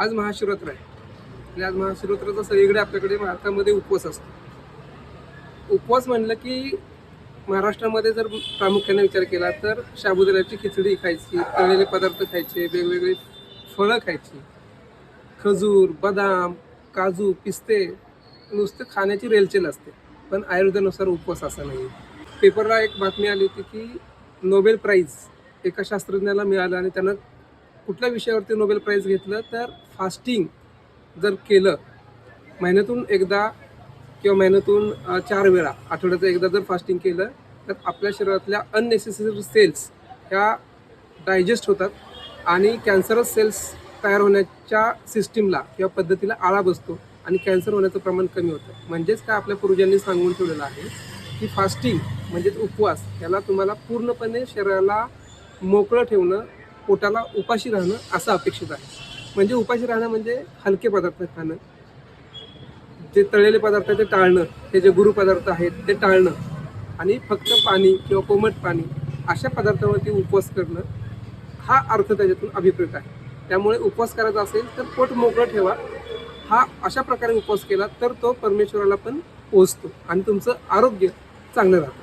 आज महाशिवरात्र आहे आणि आज महाशिवरात्राचा सगळीकडे आपल्याकडे भारतामध्ये उपवास असतो. उपवास म्हणलं की महाराष्ट्रामध्ये जर प्रामुख्याने विचार केला तर साबुदाण्याची खिचडी खायची, तळलेले पदार्थ खायचे, वेगवेगळे फळं खायची, खजूर, बदाम, काजू, पिस्ते नुसते खाण्याची रेलचेल असते. पण आयुर्वेदानुसार उपवास असा नाही. पेपरला एक बातमी आली होती की नोबेल प्राईज एका शास्त्रज्ञाला मिळालं आणि त्यानं कुठल्या विषयावरती नोबेल प्राईज घेतलं तर फास्टिंग जर केलं महिन्यातून एकदा किंवा महिन्यातून 4 वेळा आठवड्याचं एकदा जर फास्टिंग केलं तर आपल्या शरीरातल्या अननेसेसरी सेल्स ह्या डायजेस्ट होतात आणि कॅन्सरस सेल्स तयार होण्याच्या सिस्टीमला किंवा पद्धतीला आळा बसतो आणि कॅन्सर होण्याचं प्रमाण कमी होतं. म्हणजेच काय आपल्या पूर्वजांनी सांगून ठेवलेलं आहे की फास्टिंग म्हणजेच उपवास याला तुम्हाला पूर्णपणे शरीराला मोकळं ठेवणं, पोटाला उपाशी राहणं असं अपेक्षित आहे. म्हणजे उपाशी राहणं म्हणजे हलके पदार्थ खाणं, जे तळलेले पदार्थ ते टाळणं, हे जे गुरु पदार्थ आहेत ते टाळणं आणि फक्त पाणी किंवा कोमट पाणी अशा पदार्थावरती उपवास करणं हा अर्थ त्याच्यातून अभिप्रेत आहे. त्यामुळे उपवास करायचा असेल तर पोट मोकळं ठेवा. हा अशा प्रकारे उपवास केला तर तो परमेश्वराला पण पोचतो आणि तुमचं आरोग्य चांगलं राहतं.